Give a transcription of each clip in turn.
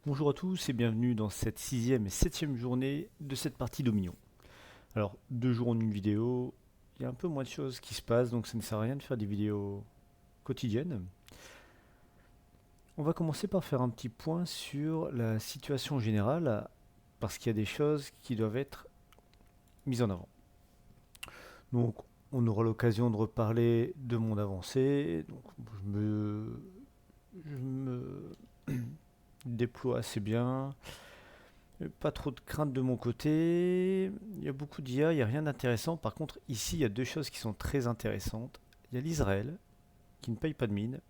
Bonjour à tous et bienvenue dans cette sixième et septième journée de cette partie Dominion. Alors, 2 jours en une vidéo, il y a un peu moins de choses qui se passent, donc ça ne sert à rien de faire des vidéos quotidiennes. On va commencer par faire un petit point sur la situation générale, parce qu'il y a des choses qui doivent être mises en avant. Donc, on aura l'occasion de reparler de mon avancée. Donc, je me déploie assez bien. Pas trop de crainte de mon côté. Il y a beaucoup d'IA, il n'y a rien d'intéressant. Par contre, ici, il y a deux choses qui sont très intéressantes. Il y a l'Israël, qui ne paye pas de mine.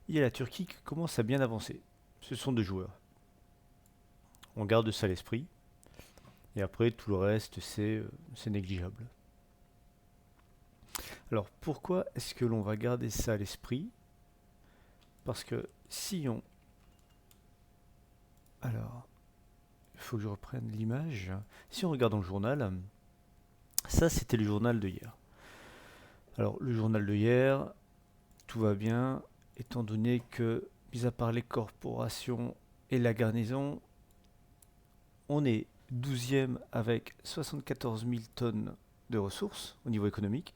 Il y a la Turquie qui commence à bien avancer. Ce sont deux joueurs. On garde ça à l'esprit. Et après, tout le reste, c'est négligeable. Alors, pourquoi est-ce que l'on va garder ça à l'esprit? Parce que si on... Alors, il faut que je reprenne l'image. Si on regarde dans le journal, ça, c'était le journal de hier. Alors, le journal de hier, tout va bien, étant donné que, mis à part les corporations et la garnison, on est 12e avec 74 000 tonnes de ressources au niveau économique,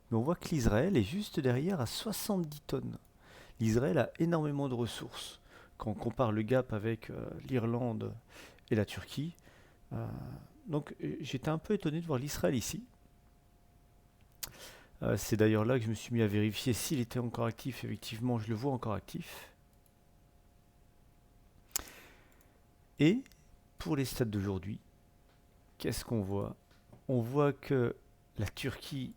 mais on voit que l'Israël est juste derrière à 70 tonnes. L'Israël a énormément de ressources. Quand on compare le gap avec l'Irlande et la Turquie, euh, donc j'étais un peu étonné de voir l'Israël ici. C'est d'ailleurs là que je me suis mis à vérifier s'il était encore actif. Effectivement, je le vois encore actif. Et pour les stats d'aujourd'hui, qu'est-ce qu'on voit? On voit que la Turquie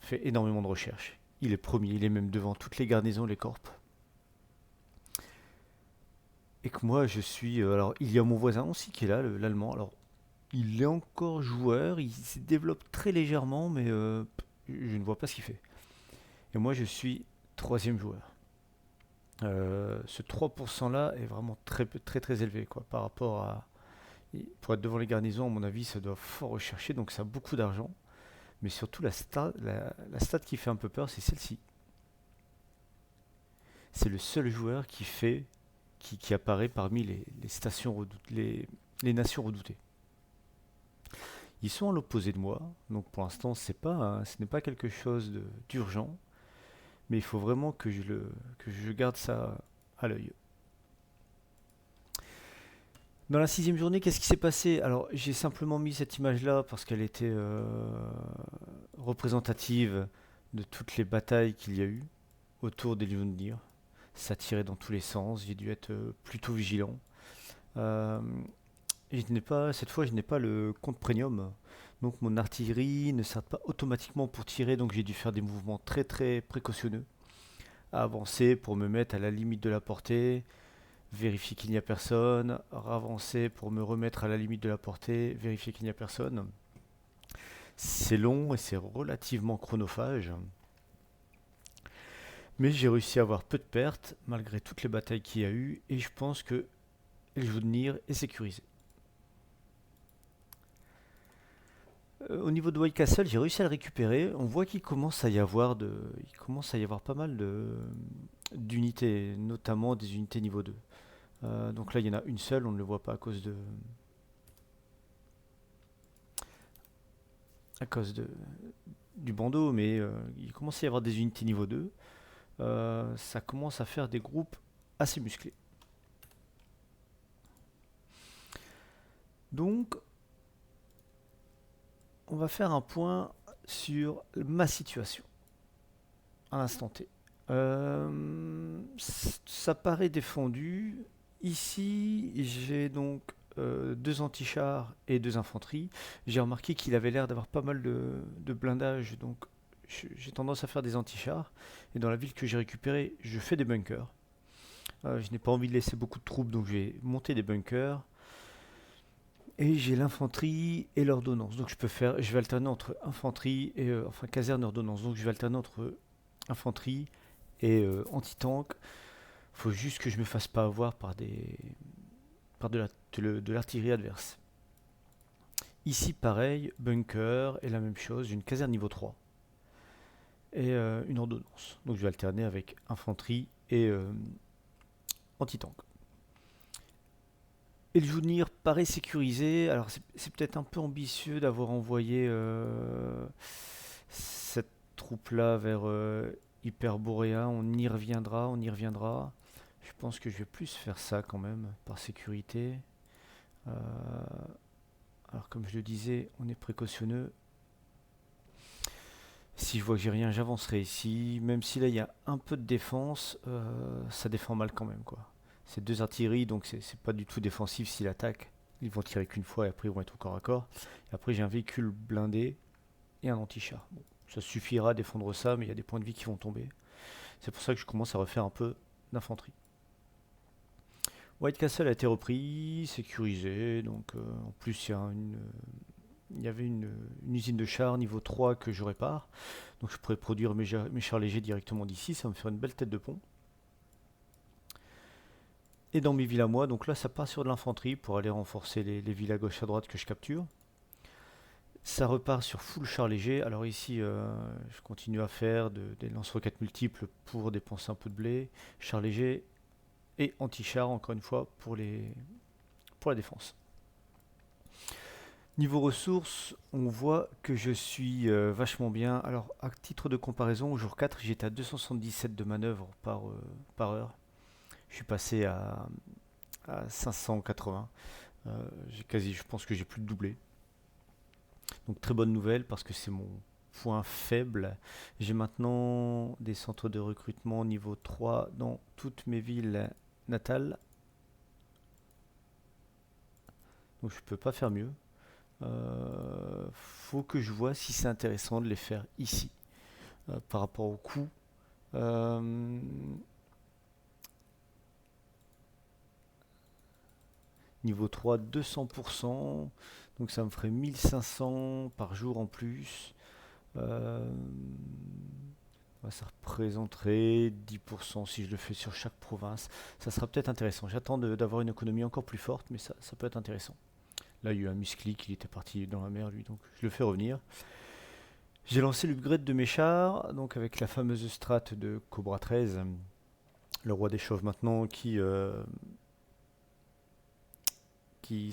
fait énormément de recherches. Il est premier, il est même devant toutes les garnisons, les corps. Et que moi, je suis. Alors, il y a mon voisin aussi qui est là, l'allemand. Alors, il est encore joueur, il se développe très légèrement, mais je ne vois pas ce qu'il fait. Et moi, je suis troisième joueur. Ce 3% là est vraiment très, très, très élevé quoi, par rapport à. Pour être devant les garnisons, à mon avis, ça doit fort rechercher, donc ça a beaucoup d'argent. Mais surtout, la stat qui fait un peu peur, c'est celle-ci. C'est le seul joueur qui apparaît parmi les stations les nations redoutées. Ils sont à l'opposé de moi, donc pour l'instant, ce n'est pas quelque chose d'urgent, mais il faut vraiment que je garde ça à l'œil. Dans la sixième journée, qu'est-ce qui s'est passé? Alors, j'ai simplement mis cette image-là parce qu'elle était représentative de toutes les batailles qu'il y a eu autour des Lions. Ça tirait dans tous les sens, j'ai dû être plutôt vigilant. Euh, Cette fois, je n'ai pas le compte premium, donc mon artillerie ne sert pas automatiquement pour tirer, donc j'ai dû faire des mouvements très très précautionneux, à avancer pour me mettre à la limite de la portée, vérifier qu'il n'y a personne, ravancer pour me remettre à la limite de la portée, vérifier qu'il n'y a personne. C'est long et c'est relativement chronophage, mais j'ai réussi à avoir peu de pertes malgré toutes les batailles qu'il y a eu, et je pense que le jeu de Nier est sécurisé. Au niveau de White Castle, j'ai réussi à le récupérer. On voit il commence à y avoir pas mal d'unités, notamment des unités niveau 2. Donc là, il y en a une seule, on ne le voit pas à cause du bandeau, mais il commence à y avoir des unités niveau 2. Ça commence à faire des groupes assez musclés. Donc, on va faire un point sur ma situation à l'instant T. Ça paraît défendu. Ici, j'ai donc deux antichars et deux infanteries. J'ai remarqué qu'il avait l'air d'avoir pas mal de blindage, donc j'ai tendance à faire des antichars. Et dans la ville que j'ai récupérée, je fais des bunkers. Je n'ai pas envie de laisser beaucoup de troupes, donc j'ai monté des bunkers. Et j'ai l'infanterie et l'ordonnance. Donc je vais alterner entre infanterie et enfin caserne et ordonnance. Donc je vais alterner entre infanterie et anti-tank. Faut juste que je me fasse pas avoir par de l'artillerie adverse. Ici pareil, bunker et la même chose, j'ai une caserne niveau 3 et une ordonnance. Donc je vais alterner avec infanterie et anti-tank. Et le Jounir paraît sécurisé. Alors c'est peut-être un peu ambitieux d'avoir envoyé cette troupe-là vers Hyperborea. On y reviendra, on y reviendra. Je pense que je vais plus faire ça quand même, par sécurité. Euh, alors comme je le disais, on est précautionneux. Si je vois que j'ai rien, j'avancerai ici. Même si là il y a un peu de défense, ça défend mal quand même quoi. C'est deux artilleries, donc c'est pas du tout défensif s'ils attaquent. Ils vont tirer qu'une fois et après ils vont être au corps à corps. Et après j'ai un véhicule blindé et un anti-char. Bon, ça suffira à défendre ça, mais il y a des points de vie qui vont tomber. C'est pour ça que je commence à refaire un peu d'infanterie. White Castle a été repris, sécurisé, donc en plus il y avait une usine de chars niveau 3 que je répare. Donc je pourrais produire mes chars légers directement d'ici, ça va me faire une belle tête de pont. Et dans mes villes à moi, donc là ça part sur de l'infanterie pour aller renforcer les villes à gauche à droite que je capture. Ça repart sur full char léger. Alors ici, je continue à faire des lance-roquettes multiples pour dépenser un peu de blé. Char léger et anti-char, encore une fois, pour la défense. Niveau ressources, on voit que je suis vachement bien. Alors, à titre de comparaison, au jour 4, j'étais à 277 de manœuvre par heure. Je suis passé à 580. Je pense que j'ai plus de doublé. Donc, très bonne nouvelle parce que c'est mon point faible. J'ai maintenant des centres de recrutement niveau 3 dans toutes mes villes natales. Donc, je peux pas faire mieux. Faut que je vois si c'est intéressant de les faire ici par rapport au coût. Euh, Niveau 3, 200%. Donc ça me ferait 1500 par jour en plus. Euh, Ça représenterait 10% si je le fais sur chaque province. Ça sera peut-être intéressant. J'attends d'avoir une économie encore plus forte, mais ça peut être intéressant. Là, il y a eu un muscli qui était parti dans la mer, lui, donc je le fais revenir. J'ai lancé l'upgrade de mes chars, donc avec la fameuse strat de Cobra 13, le roi des chauves maintenant, qui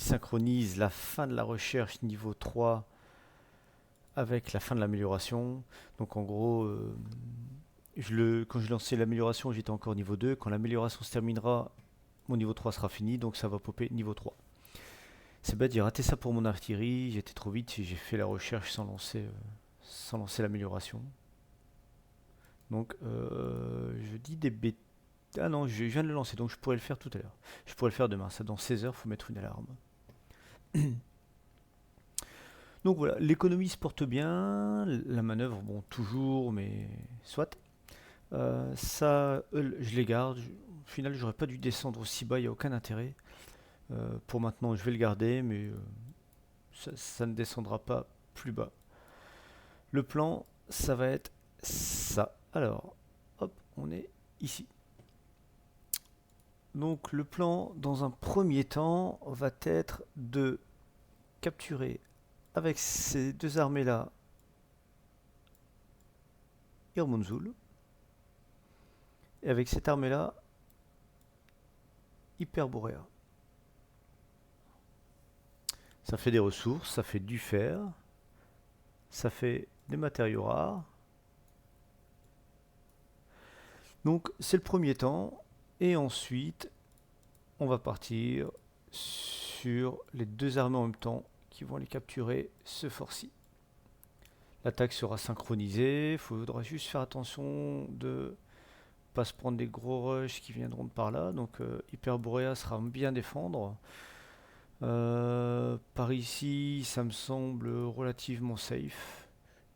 synchronise la fin de la recherche niveau 3 avec la fin de l'amélioration. Donc en gros, quand j'ai lancé l'amélioration, j'étais encore niveau 2. Quand l'amélioration se terminera, mon niveau 3 sera fini, donc ça va popper niveau 3. C'est bête, j'ai raté ça pour mon artillerie, j'étais trop vite et j'ai fait la recherche sans lancer l'amélioration. Donc je dis des bêtises. Ah non, je viens de le lancer, donc je pourrais le faire tout à l'heure. Je pourrais le faire demain. Ça, dans 16 heures, il faut mettre une alarme. Donc voilà, l'économie se porte bien. La manœuvre, bon, toujours, mais soit. Ça, je les garde. Au final, j'aurais pas dû descendre aussi bas, il n'y a aucun intérêt. Pour maintenant, je vais le garder, mais ça ne descendra pas plus bas. Le plan, ça va être ça. Alors, hop, on est ici. Donc le plan, dans un premier temps, va être de capturer avec ces deux armées-là Irmunzul, et avec cette armée-là Hyperborea. Ça fait des ressources, ça fait du fer, ça fait des matériaux rares. Donc c'est le premier temps, et ensuite on va partir sur les deux armées en même temps qui vont les capturer ce fort-ci. L'attaque sera synchronisée, il faudra juste faire attention de pas se prendre des gros rushs qui viendront de par là. Donc Hyperborea sera bien défendre. Par ici, ça me semble relativement safe.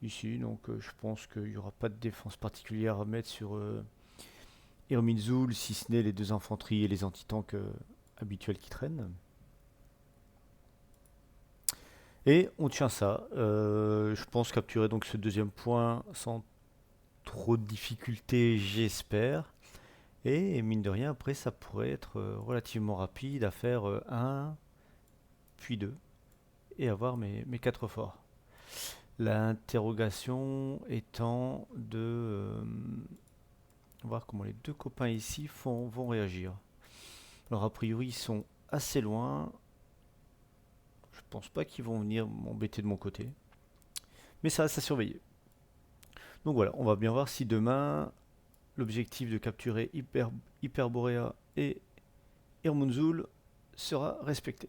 Ici, donc je pense qu'il n'y aura pas de défense particulière à mettre sur Irminzul, si ce n'est les deux infanteries et les anti-tanks habituels qui traînent. Et on tient ça. Je pense capturer donc ce deuxième point sans trop de difficultés, j'espère. Et mine de rien, après, ça pourrait être relativement rapide à faire 1, puis 2, et avoir mes 4 forts. L'interrogation étant de voir comment les deux copains ici vont réagir. Alors a priori, ils sont assez loin. Je pense pas qu'ils vont venir m'embêter de mon côté. Mais ça reste à surveiller. Donc voilà, on va bien voir si demain l'objectif de capturer Hyperborea et Irmunzul sera respecté.